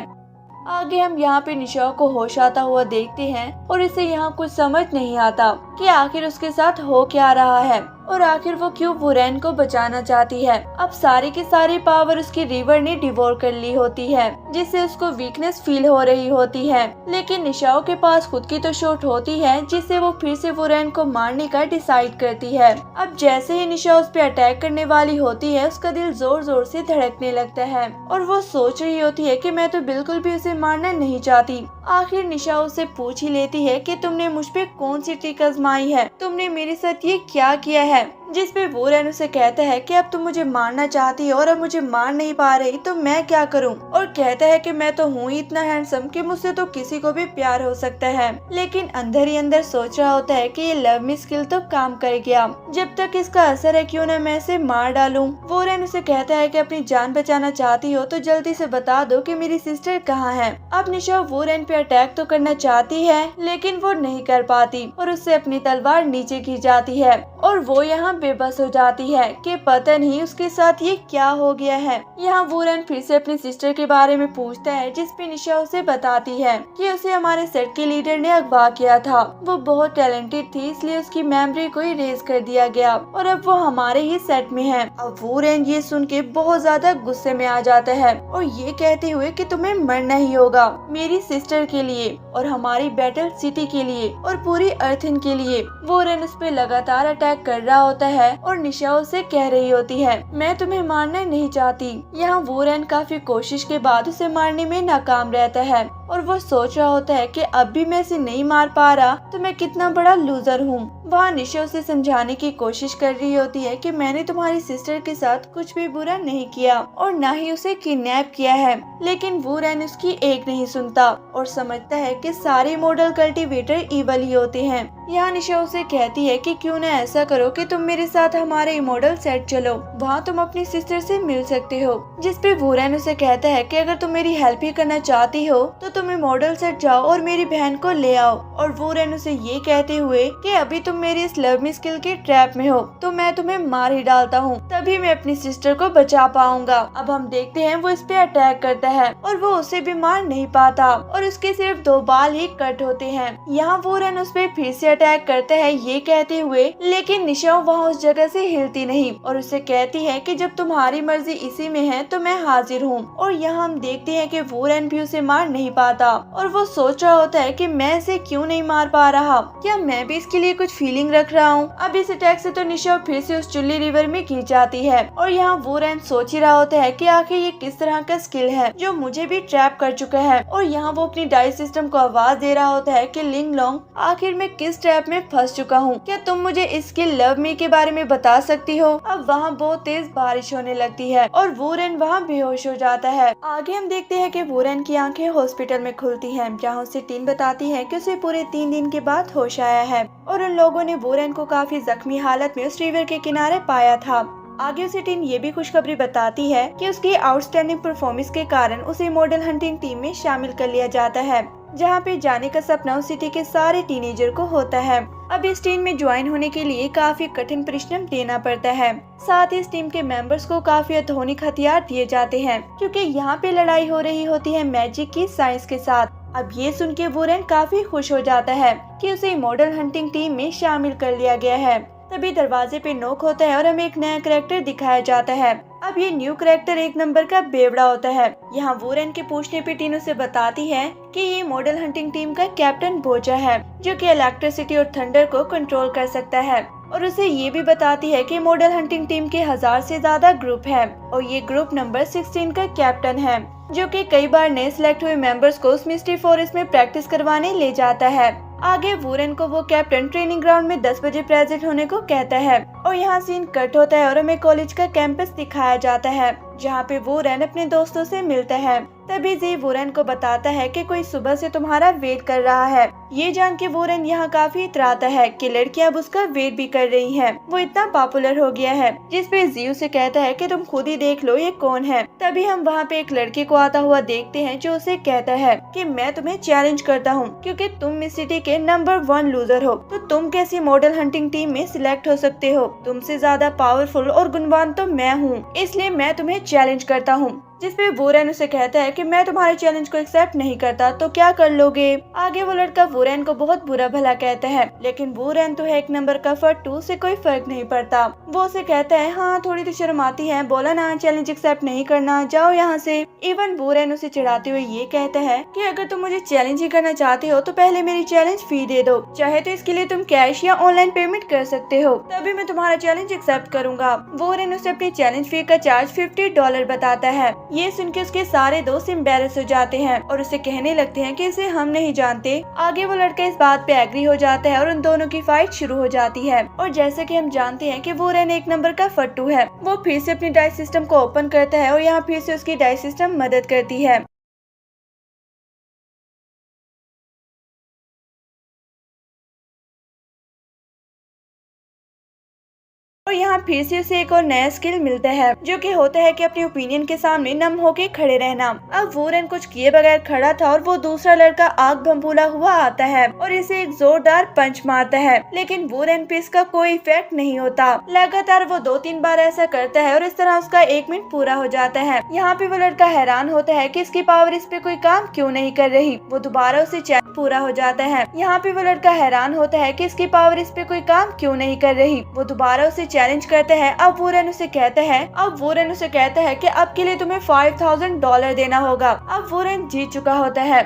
आगे हम यहाँ पे निशाओ को होश आता हुआ देखते हैं और इसे यहाँ कुछ समझ नहीं आता कि आखिर उसके साथ हो क्या रहा है और आखिर वो क्यों वूरेन को बचाना चाहती है। अब सारी की सारी पावर उसकी रिवर ने डिवोर कर ली होती है, जिससे उसको वीकनेस फील हो रही होती है। लेकिन निशाओ के पास खुद की तो शॉट होती है, जिससे वो फिर से वूरेन को मारने का डिसाइड करती है। अब जैसे ही निशाओ उस पे अटैक करने वाली होती है उसका दिल जोर जोर से धड़कने लगता है और वो सोच रही होती है कि मैं तो बिल्कुल भी उसे मारना नहीं चाहती। आखिर निशाओ उससे पूछ ही लेती है कि तुमने मुझ पे कौन सी ट्रिक आजमाई है, तुमने मेरे साथ ये क्या किया है। जिस पे वूरेन उसे कहता है कि अब तुम मुझे मारना चाहती हो और अब मुझे मार नहीं पा रही तो मैं क्या करूं, और कहता है कि मैं तो हूँ ही इतना हैंडसम कि मुझसे तो किसी को भी प्यार हो सकता है। लेकिन अंदर ही अंदर सोच रहा होता है कि ये लव मी स्किल तो काम कर गया, जब तक इसका असर है क्यों न मैं इसे मार डालूं। वूरेन उसे कहता है कि अपनी जान बचाना चाहती हो तो जल्दी से बता दो कि मेरी सिस्टर कहाँ है। अब निशाओ वूरेन पे अटैक तो करना चाहती है लेकिन वो नहीं कर पाती और उससे अपनी तलवार नीचे गिर जाती है और वो यहाँ बेबस हो जाती है कि पता नहीं उसके साथ ये क्या हो गया है। यहाँ वूरेन फिर से अपनी सिस्टर के बारे में पूछता है, जिस पे निशा उसे बताती है कि उसे हमारे सेट के लीडर ने अगवा किया था। वो बहुत टैलेंटेड थी इसलिए उसकी मेमोरी को इरेज कर दिया गया और अब वो हमारे ही सेट में है। अब वूरेन ये सुन के बहुत ज्यादा गुस्से में आ जाता है और ये कहते हुए कि तुम्हें मरना ही होगा मेरी सिस्टर के लिए और हमारी बैटल सिटी के लिए और पूरी अर्थिन के लिए। वूरेन उस पे लगातार अटैक कर रहा होता है और निशा उसे कह रही होती है मैं तुम्हें मारना नहीं चाहती। यहाँ वूरेन काफी कोशिश के बाद उसे मारने में नाकाम रहता है और वो सोच रहा होता है कि अब भी मैं इसे नहीं मार पा रहा तो मैं कितना बड़ा लूजर हूँ। वहाँ निशा उसे समझाने की कोशिश कर रही होती है कि मैंने तुम्हारी सिस्टर के साथ कुछ भी बुरा नहीं किया और ना ही उसे किडनैप किया है, लेकिन वूरेन उसकी एक नहीं सुनता और समझता है कि सारे मॉडल कल्टीवेटर इवल ही होते हैं। यहाँ निशा उसे कहती है कि क्यों ना ऐसा करो कि तुम मेरे साथ हमारे मॉडल सेट चलो, वहाँ तुम अपनी सिस्टर से मिल सकते हो। जिसपे वूरेन उसे कहता है कि अगर तुम मेरी हेल्प ही करना चाहती हो तो तुम मॉडल सेट जाओ और मेरी बहन को ले आओ। और वूरेन उसे ये कहते हुए कि अभी तुम मेरी इस लव मी स्किल के ट्रैप में हो तो मैं तुम्हें मार ही डालता हूँ, तभी मैं अपनी सिस्टर को बचा पाऊंगा। अब हम देखते हैं वो इस पे अटैक करता है और वो उसे भी मार नहीं पाता और उसके सिर्फ 2 बाल ही कट होते हैं। यहाँ वूरेन उस पे फिर से अटैक करता है ये कहते हुए, लेकिन निशा वहाँ उस जगह से हिलती नहीं और उसे कहती है कि जब तुम्हारी मर्जी इसी में है तो मैं हाजिर हूँ। और यहाँ हम देखते हैं कि वूरेन भी उसे मार नहीं पाता और वो सोच रहा होता है कि मैं इसे क्यों नहीं मार पा रहा, क्या मैं भी इसके लिए कुछ फीलिंग रख रहा हूँ। अब इस अटैक से तो निशा फिर से उस चुल्ली रिवर में गिर जाती है और यहाँ वूरेन सोच ही रहा होता है कि आखिर ये किस तरह का स्किल है जो मुझे भी ट्रैप कर चुका है। और यहाँ वो अपनी डाई सिस्टम को आवाज दे रहा होता है कि लिंग लोंग आखिर मैं किस ट्रैप में फंस चुका हूँ, क्या तुम मुझे इसके लव मी के बारे में बता सकती हो। अब वहाँ बहुत तेज बारिश होने लगती है और वूरेन वहाँ बेहोश हो जाता है। आगे हम देखते हैं कि वूरेन की आंखें हॉस्पिटल में खुलती हैं, जहाँ उसे टीन बताती है कि उसे पूरे 3 दिन के बाद होश आया है और उन लोगों ने वूरेन को काफी जख्मी हालत में उस रिवर के किनारे पाया था। आगे उसे टीम ये भी खुशखबरी बताती है कि उसकी आउटस्टैंडिंग परफॉर्मेंस के कारण उसे मॉडल हंटिंग टीम में शामिल कर लिया जाता है, जहाँ पे जाने का सपना उस सिटी के सारे टीनेजर को होता है। अब इस टीम में ज्वाइन होने के लिए काफी कठिन परिश्रम देना पड़ता है, साथ ही इस टीम के मेंबर्स को काफी आधुनिक हथियार दिए जाते हैं क्योंकि यहाँ पे लड़ाई हो रही होती है मैजिक की साइंस के साथ। अब ये सुन के वूरेन काफी खुश हो जाता है कि उसे मॉडल हंटिंग टीम में शामिल कर लिया गया है। तभी दरवाजे पे नॉक होता है और हमें एक नया कैरेक्टर दिखाया जाता है। अब ये न्यू कैरेक्टर 1 नंबर का बेवड़ा होता है। यहाँ वूरेन के पूछने पे टीन उसे बताती है कि ये मॉडल हंटिंग टीम का कैप्टन बोजा है जो कि इलेक्ट्रिसिटी और थंडर को कंट्रोल कर सकता है। और उसे ये भी बताती है कि मॉडल हंटिंग टीम के 1000 से ज्यादा ग्रुप है और ये ग्रुप नंबर 16 का कैप्टन है जो कि कई बार नए सिलेक्ट हुए मेंबर्स को उस मिस्ट्री फॉरेस्ट में प्रैक्टिस करवाने ले जाता है। आगे वूरेन को वो कैप्टन ट्रेनिंग ग्राउंड में 10 बजे प्रेजेंट होने को कहता है और यहाँ सीन कट होता है और हमें कॉलेज का कैंपस दिखाया जाता है जहाँ पे वूरेन अपने दोस्तों से मिलता है। तभी जी वूरेन को बताता है कि कोई सुबह से तुम्हारा वेट कर रहा है। ये जान के वूरेन यहाँ काफी इतराता है कि लड़कियां अब उसका वेट भी कर रही हैं। वो इतना पॉपुलर हो गया है। जिसपे जी उसे कहता है कि तुम खुद ही देख लो ये कौन है। तभी हम वहाँ पे एक लड़के को आता हुआ देखते हैं जो उसे कहता है कि मैं तुम्हें चैलेंज करता हूँ क्योंकि तुम मिस सिटी के नंबर 1 लूजर हो तो तुम कैसी मॉडल हंटिंग टीम में सिलेक्ट हो सकते हो। तुमसे ज्यादा पावरफुल और गुणवान तो मैं हूँ, इसलिए मैं तुम्हें चैलेंज करता हूँ। जिसपे वूरेन उसे कहता है कि मैं तुम्हारे चैलेंज को एक्सेप्ट नहीं करता तो क्या कर लोगे। आगे वो लड़का वूरेन को बहुत बुरा भला कहता है, लेकिन वूरेन तो है 1 नंबर का फट्टू, से कोई फर्क नहीं पड़ता। वो उसे कहता है हाँ थोड़ी तो शर्म आती है, बोला ना चैलेंज एक्सेप्ट नहीं करना, जाओ यहाँ से। इवन वूरेन उसे चिढ़ाते हुए ये कहता है कि अगर तुम मुझे चैलेंज ही करना चाहते हो तो पहले मेरी चैलेंज फी दे दो, चाहे तो इसके लिए तुम कैश या ऑनलाइन पेमेंट कर सकते हो, तभी मैं तुम्हारा चैलेंज एक्सेप्ट करूंगा। वूरेन उसे अपनी चैलेंज फी का चार्ज $50 बताता है। ये सुन के उसके सारे दोस्त एम्बैरेस हो जाते हैं और उसे कहने लगते हैं कि इसे हम नहीं जानते। आगे वो लड़का इस बात पे एग्री हो जाता है और उन दोनों की फाइट शुरू हो जाती है। और जैसे कि हम जानते हैं कि वूरेन 1 नंबर का फट्टू है, वो फिर से अपनी डाइस सिस्टम को ओपन करता है और यहाँ फिर से उसकी डाइस सिस्टम मदद करती है। और यहाँ फिर से उसे एक और नया स्किल मिलता है जो कि होता है कि अपने ओपिनियन के सामने नम होके खड़े रहना। अब वूरेन कुछ किए बगैर खड़ा था और वो दूसरा लड़का आग भंपूला हुआ आता है और इसे एक जोरदार पंच मारता है, लेकिन वूरेन पे इसका कोई इफेक्ट नहीं होता। लगातार वो 2-3 बार ऐसा करता है और इस तरह उसका 1 मिनट पूरा हो जाता है। यहाँ पे वो लड़का हैरान होता है कि इसकी पावर इस पे कोई काम क्यों नहीं कर रही। वो दोबारा उसे चैलेंज पूरा हो जाता है। यहाँ पे वो लड़का हैरान होता है कि इसकी पावर इस पे कोई काम क्यों नहीं कर रही। वो दोबारा उसे चैलेंज करता है। अब वूरेन उसे कहता है कि अब के लिए तुम्हें $5000 देना होगा। अब वूरेन जीत चुका होता है।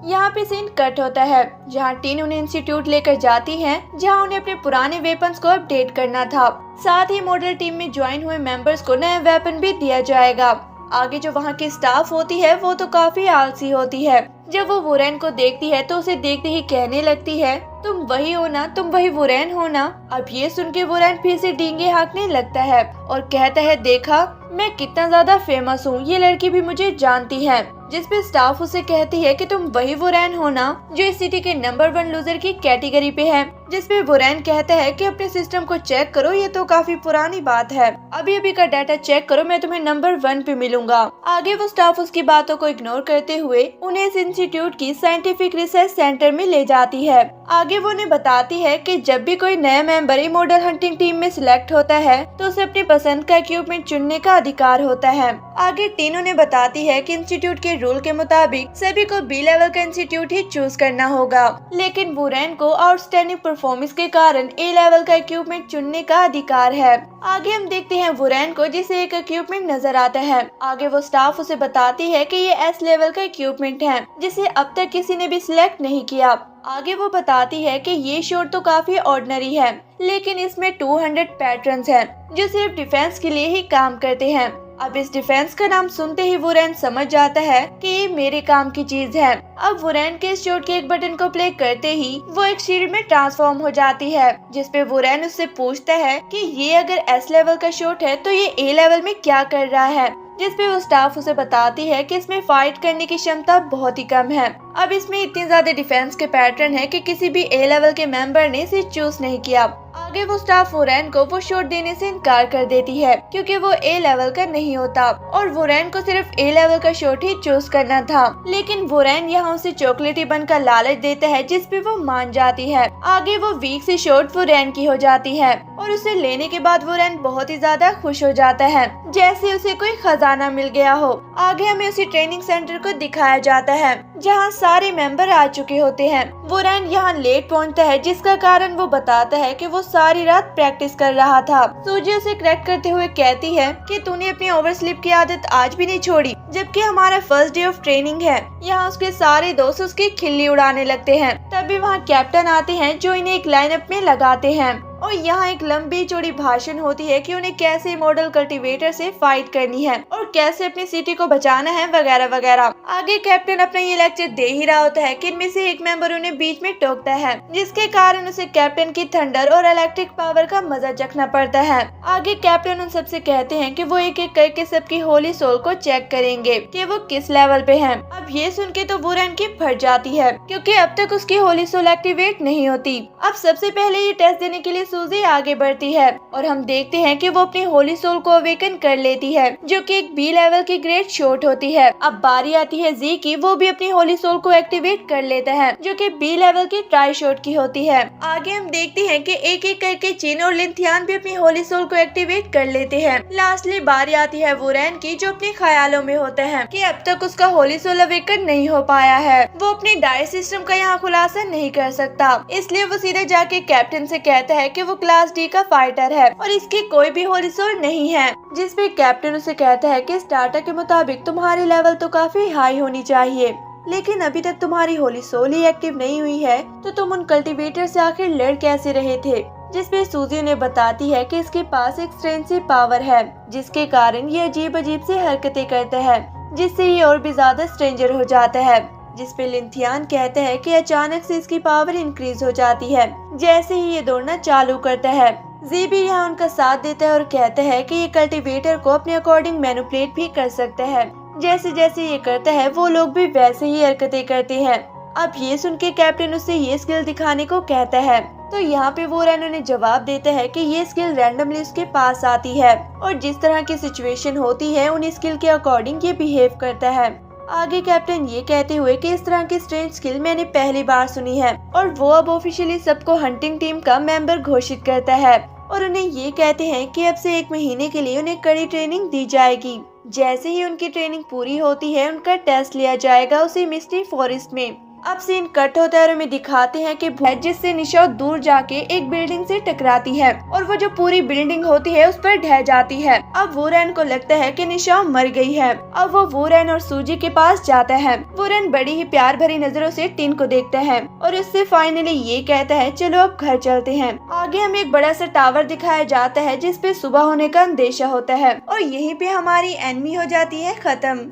यहाँ पे सीन कट होता है जहाँ टीन उन्हें इंस्टीट्यूट लेकर जाती है जहाँ उन्हें अपने पुराने वेपन्स को अपडेट करना था। साथ ही मॉडल टीम में ज्वाइन हुए मेंबर्स को नया वेपन भी दिया जाएगा। आगे जो वहाँ की स्टाफ होती है वो तो काफी आलसी होती है। जब वो वुरेन को देखती है तो उसे देखते ही कहने लगती है, तुम वही हो ना, तुम वही वुरेन हो ना। अब ये सुन के वुरेन फिर से डींगे हाँकने लगता है और कहता है, देखा मैं कितना ज्यादा फेमस हूँ, ये लड़की भी मुझे जानती है। जिस पे स्टाफ उसे कहती है कि तुम वही वुरेन हो ना जो इस सिटी के नंबर 1 लूजर की कैटेगरी पे है। जिस पे वुरेन कहता है कि अपने सिस्टम को चेक करो, ये तो काफी पुरानी बात है, अभी अभी का डाटा चेक करो, मैं तुम्हें नंबर 1 पे मिलूंगा। आगे वो स्टाफ उसकी बातों को इग्नोर करते हुए उन्हें इस इंस्टीट्यूट की साइंटिफिक रिसर्च सेंटर में ले जाती है। आगे वो उन्हें बताती है कि जब भी कोई नया मेंबर मॉडल हंटिंग टीम में सिलेक्ट होता है तो उसे अपनी पसंद का इक्विपमेंट चुनने का अधिकार होता है। आगे टीन उन्हें बताती है कि इंस्टीट्यूट के रूल के मुताबिक सभी को बी लेवल का इंस्टीट्यूट ही चूज करना होगा, लेकिन वुरेन को आउटस्टैंडिंग परफॉर्मेंस के कारण ए लेवल का इक्विपमेंट चुनने का अधिकार है। आगे हम देखते हैं वुरेन को जिसे एक इक्विपमेंट नजर आता है। आगे वो स्टाफ उसे बताती है कि ये एस लेवल का इक्विपमेंट है जिसे अब तक किसी ने भी सिलेक्ट नहीं किया। आगे वो बताती है कि ये शॉट तो काफी ऑर्डिनरी है, लेकिन इसमें 200 पैटर्न्स हैं जो सिर्फ डिफेंस के लिए ही काम करते हैं। अब इस डिफेंस का नाम सुनते ही वुरेन समझ जाता है कि ये मेरे काम की चीज है। अब वुरेन के इस शॉट के एक बटन को प्ले करते ही वो एक शील्ड में ट्रांसफॉर्म हो जाती है, जिसपे वुरेन उससे पूछता है कि ये अगर एस लेवल का शॉट है तो ये ए लेवल में क्या कर रहा है। जिसपे वो स्टाफ उसे बताती है कि इसमें फाइट करने की क्षमता बहुत ही कम है। अब इसमें इतनी ज्यादा डिफेंस के पैटर्न है कि किसी भी ए लेवल के मेंबर ने इसे चूज नहीं किया। आगे वो स्टाफ वुरेन को वो शॉट देने से इनकार कर देती है क्योंकि वो ए लेवल का नहीं होता और वुरेन को सिर्फ ए लेवल का शॉट ही चूज करना था। लेकिन वुरेन यहाँ उसे चॉकलेटी बन का लालच देता है, जिस पे वो मान जाती है। आगे वो वीक सी शॉट वुरेन की हो जाती है और उसे लेने के बाद वुरेन बहुत ही ज्यादा खुश हो जाता है, जैसे उसे कोई खजाना मिल गया हो। आगे हमें उसी ट्रेनिंग सेंटर को दिखाया जाता है जहाँ सारे मेंबर आ चुके होते हैं। वुरेन यहाँ लेट पहुँचता है, जिसका कारण वो बताता है कि वो सारी रात प्रैक्टिस कर रहा था। सूजी उसे करेक्ट करते हुए कहती है कि तूने अपनी ओवरस्लीप की आदत आज भी नहीं छोड़ी, जबकि हमारा फर्स्ट डे ऑफ ट्रेनिंग है। यहाँ उसके सारे दोस्त उसकी खिल्ली उड़ाने लगते हैं। तभी वहाँ कैप्टन आते हैं जो इन्हें एक लाइनअप में लगाते हैं और यहाँ एक लंबी चौड़ी भाषण होती है कि उन्हें कैसे मॉडल कल्टीवेटर से फाइट करनी है और कैसे अपनी सिटी को बचाना है वगैरह वगैरह। आगे कैप्टन अपना ये लेक्चर दे ही रहा होता है कि इनमें से एक मेंबर उन्हें बीच में टोकता है, जिसके कारण उसे कैप्टन की थंडर और इलेक्ट्रिक पावर का मजा चखना पड़ता है। आगे कैप्टन उन सबसे कहते हैं कि वो एक एक करके सबकी होली सोल को चेक करेंगे कि वो किस लेवल पे हैं। अब ये सुन के तो वुरेन की फट जाती है क्योंकि अब तक उसकी होली सोल एक्टिवेट नहीं होती। अब सबसे पहले ये टेस्ट देने के लिए सूजी आगे बढ़ती है और हम देखते हैं कि वो अपनी होली सोल को अवेकन कर लेती है, जो कि एक बी लेवल की ग्रेट शॉट होती है। अब बारी आती है जी की, वो भी अपनी होली सोल को एक्टिवेट कर लेता है, जो कि बी लेवल की ट्राई शॉट की होती है। आगे हम देखते हैं कि एक एक करके चीन और लिंथियान भी अपनी होली सोल को एक्टिवेट कर लेते हैं। लास्टली बारी आती है वुरेन की, जो अपने ख्यालों में होता है कि अब तक उसका होली सोल अवेकन नहीं हो पाया है। वो अपने डाई सिस्टम का यहाँ खुलासा नहीं कर सकता, इसलिए वो सीधे जाके कैप्टन से कहता है कि वो क्लास डी का फाइटर है और इसकी कोई भी होली सोल नहीं है। जिसपे कैप्टन उसे कहता है कि स्टार्टर के मुताबिक तुम्हारी लेवल तो काफी हाई होनी चाहिए, लेकिन अभी तक तुम्हारी होली सोल ही एक्टिव नहीं हुई है, तो तुम उन कल्टीवेटर से आखिर लड़ कैसे रहे थे। जिसपे सूजी उन्हें बताती है कि इसके पास एक स्ट्रेंज सी पावर है, जिसके कारण ये अजीब अजीब सी हरकतें करता है, जिससे ये और भी ज्यादा स्ट्रेंजर हो जाता है। जिसपे लिंथियान कहते हैं कि अचानक से इसकी पावर इंक्रीज हो जाती है जैसे ही ये दौड़ना चालू करता है। जी भी यहाँ उनका साथ देता है और कहता है कि ये कल्टीवेटर को अपने अकॉर्डिंग मैनिपुलेट भी कर सकता है, जैसे जैसे ये करता है वो लोग भी वैसे ही हरकतें करते हैं। अब ये सुन के कैप्टन उससे ये स्किल दिखाने को कहता है, तो यहाँ पे वुरेन उन्हें जवाब देता है कि ये स्किल रैंडमली उसके पास आती है और जिस तरह की सिचुएशन होती है उन स्किल के अकॉर्डिंग ये बिहेव करता है। आगे कैप्टन ये कहते हुए कि इस तरह की स्ट्रेंज स्किल मैंने पहली बार सुनी है और वो अब ऑफिशियली सबको हंटिंग टीम का मेंबर घोषित करता है और उन्हें ये कहते हैं कि अब से 1 महीने के लिए उन्हें कड़ी ट्रेनिंग दी जाएगी। जैसे ही उनकी ट्रेनिंग पूरी होती है उनका टेस्ट लिया जाएगा उसी मिस्टी फॉरेस्ट में। अब सीन कट होता है और हमें दिखाते हैं कि जिससे निशा दूर जाके एक बिल्डिंग से टकराती है और वो जो पूरी बिल्डिंग होती है उस पर ढह जाती है। अब वुरेन को लगता है कि निशा मर गई है। अब वो वुरेन और सूजी के पास जाता है। वुरेन बड़ी ही प्यार भरी नजरों से टिन को देखता है और उससे फाइनली ये कहता है चलो अब घर चलते हैं। आगे हमें एक बड़ा सा टावर दिखाया जाता है जिसपे सुबह होने का अंदेशा होता है और यहीं पे हमारी एनिमी हो जाती है खत्म।